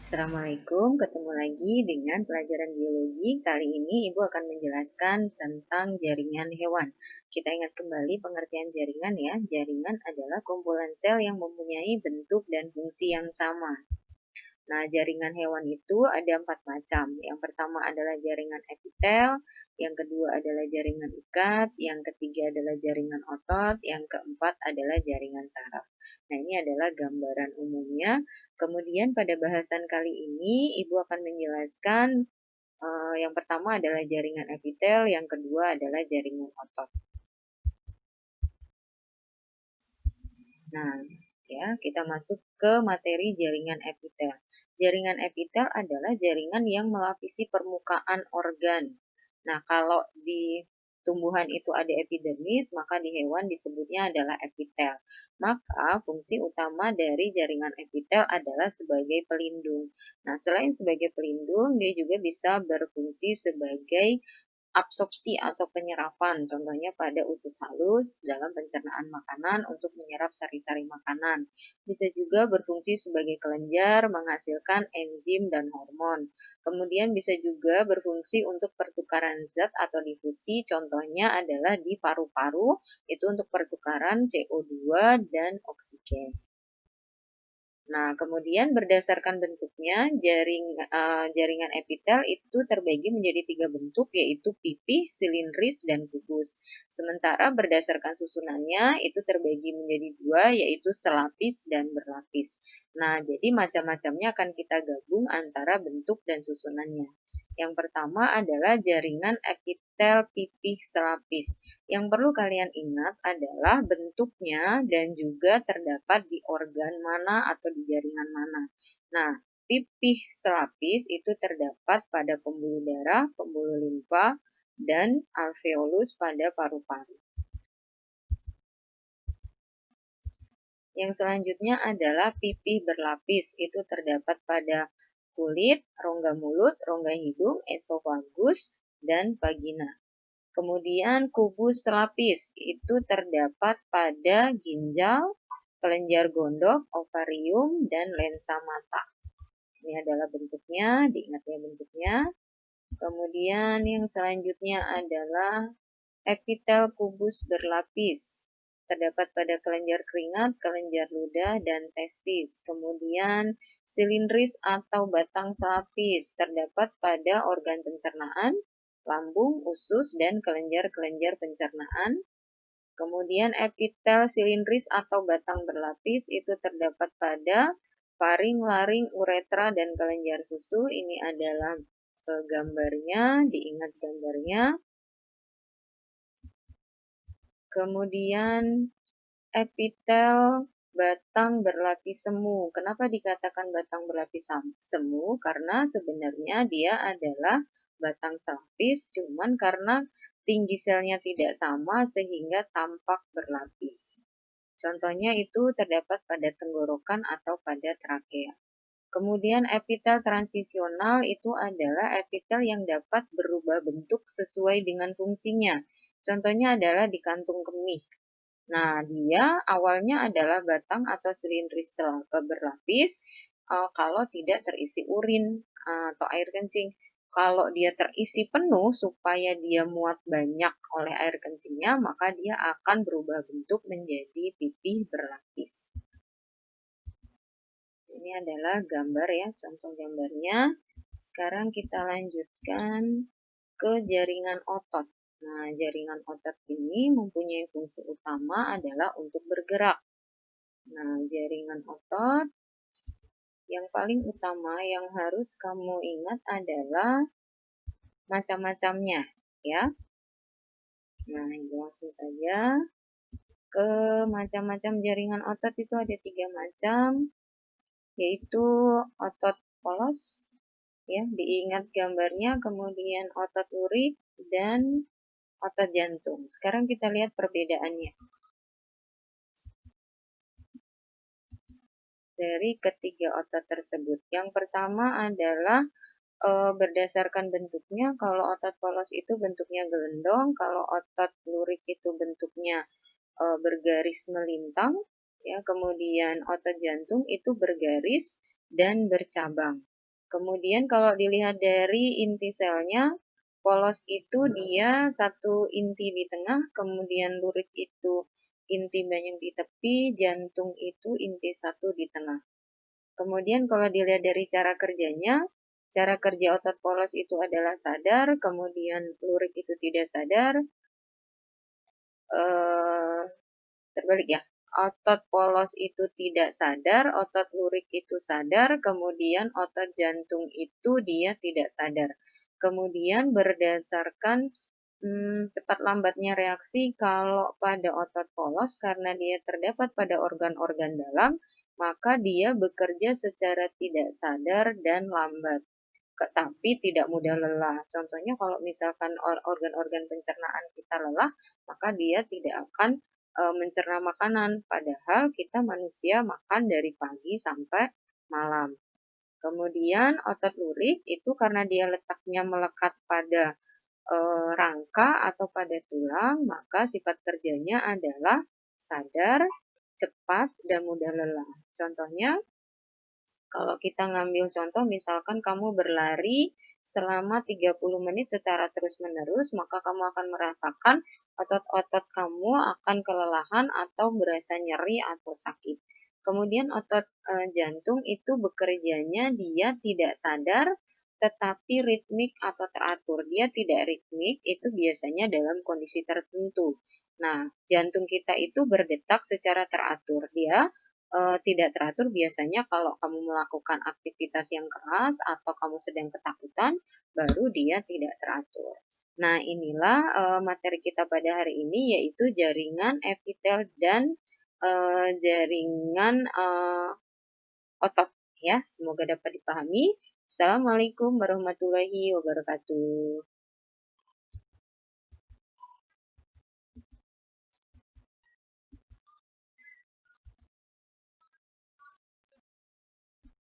Assalamualaikum, ketemu lagi dengan pelajaran biologi. Kali ini Ibu akan menjelaskan tentang jaringan hewan. Kita ingat kembali pengertian jaringan ya. Jaringan adalah kumpulan sel yang mempunyai bentuk dan fungsi yang sama. Nah, jaringan hewan itu ada 4 macam. Yang pertama adalah jaringan epitel, yang kedua adalah jaringan ikat, yang ketiga adalah jaringan otot, yang keempat adalah jaringan saraf. Nah, ini adalah gambaran umumnya. Kemudian pada bahasan kali ini, Ibu akan menjelaskan yang pertama adalah jaringan epitel, yang kedua adalah jaringan otot. Nah, ya, kita masuk ke materi jaringan epitel. Jaringan epitel adalah jaringan yang melapisi permukaan organ. Nah, kalau di tumbuhan itu ada epidermis, maka di hewan disebutnya adalah epitel. Maka fungsi utama dari jaringan epitel adalah sebagai pelindung. Nah, selain sebagai pelindung, dia juga bisa berfungsi sebagai absorpsi atau penyerapan, contohnya pada usus halus dalam pencernaan makanan untuk menyerap sari-sari makanan. Bisa juga berfungsi sebagai kelenjar, menghasilkan enzim dan hormon. Kemudian bisa juga berfungsi untuk pertukaran zat atau difusi, contohnya adalah di paru-paru, itu untuk pertukaran CO2 dan oksigen. Nah, kemudian berdasarkan bentuknya, jaringan epitel itu terbagi menjadi 3 bentuk, yaitu pipih, silindris, dan kubus. Sementara berdasarkan susunannya, itu terbagi menjadi 2, yaitu selapis dan berlapis. Nah, jadi macam-macamnya akan kita gabung antara bentuk dan susunannya. Yang pertama adalah jaringan epitel pipih selapis. Yang perlu kalian ingat adalah bentuknya dan juga terdapat di organ mana atau di jaringan mana. Nah, pipih selapis itu terdapat pada pembuluh darah, pembuluh limfa, dan alveolus pada paru-paru. Yang selanjutnya adalah pipih berlapis, itu terdapat pada kulit, rongga mulut, rongga hidung, esofagus, dan vagina. Kemudian kubus selapis itu terdapat pada ginjal, kelenjar gondok, ovarium, dan lensa mata. Ini adalah bentuknya, diingat ya bentuknya. Kemudian yang selanjutnya adalah epitel kubus berlapis. Terdapat pada kelenjar keringat, kelenjar ludah, dan testis. Kemudian silindris atau batang selapis terdapat pada organ pencernaan, lambung, usus, dan kelenjar-kelenjar pencernaan. Kemudian epitel silindris atau batang berlapis itu terdapat pada faring, laring, uretra, dan kelenjar susu. Ini adalah gambarnya, diingat gambarnya. Kemudian epitel batang berlapis semu. Kenapa dikatakan batang berlapis semu? Karena sebenarnya dia adalah batang selapis, cuman karena tinggi selnya tidak sama sehingga tampak berlapis. Contohnya itu terdapat pada tenggorokan atau pada trakea. Kemudian epitel transisional itu adalah epitel yang dapat berubah bentuk sesuai dengan fungsinya. Contohnya adalah di kantung kemih. Nah, dia awalnya adalah batang atau silindris berlapis kalau tidak terisi urin atau air kencing. Kalau dia terisi penuh supaya dia muat banyak oleh air kencingnya, maka dia akan berubah bentuk menjadi pipih berlapis. Ini adalah gambar ya, contoh gambarnya. Sekarang kita lanjutkan ke jaringan otot. Nah, jaringan otot ini mempunyai fungsi utama adalah untuk bergerak. Nah, jaringan otot yang paling utama yang harus kamu ingat adalah macam-macamnya, ya. Nah, langsung saja ke macam-macam jaringan otot itu ada 3 macam, yaitu otot polos, ya, diingat gambarnya, kemudian otot lurik, dan otot jantung. Sekarang kita lihat perbedaannya. Dari ketiga otot tersebut. Yang pertama adalah berdasarkan bentuknya, kalau otot polos itu bentuknya gelendong, kalau otot lurik itu bentuknya bergaris melintang, ya, kemudian otot jantung itu bergaris dan bercabang. Kemudian kalau dilihat dari inti selnya, polos itu dia satu inti di tengah, kemudian lurik itu inti banyak di tepi, jantung itu inti satu di tengah. Kemudian kalau dilihat dari cara kerja otot polos itu adalah sadar, kemudian lurik itu tidak sadar, eh, terbalik ya. Otot polos itu tidak sadar, otot lurik itu sadar, kemudian otot jantung itu dia tidak sadar. Kemudian berdasarkan cepat lambatnya reaksi kalau pada otot polos karena dia terdapat pada organ-organ dalam, maka dia bekerja secara tidak sadar dan lambat tapi tidak mudah lelah. Contohnya kalau misalkan organ-organ pencernaan kita lelah, maka dia tidak akan mencerna makanan. Padahal kita manusia makan dari pagi sampai malam. Kemudian otot lurik itu karena dia letaknya melekat pada rangka atau pada tulang, maka sifat kerjanya adalah sadar, cepat, dan mudah lelah. Contohnya, kalau kita ngambil contoh, misalkan kamu berlari selama 30 menit secara terus-menerus, maka kamu akan merasakan otot-otot kamu akan kelelahan atau berasa nyeri atau sakit. Kemudian otot jantung itu bekerjanya dia tidak sadar, tetapi ritmik atau teratur. Dia tidak ritmik, itu biasanya dalam kondisi tertentu. Nah, jantung kita itu berdetak secara teratur. Dia tidak teratur biasanya kalau kamu melakukan aktivitas yang keras atau kamu sedang ketakutan, baru dia tidak teratur. Nah, inilah materi kita pada hari ini, yaitu jaringan epitel dan jaringan otot. Ya, semoga dapat dipahami. Assalamualaikum warahmatullahi wabarakatuh.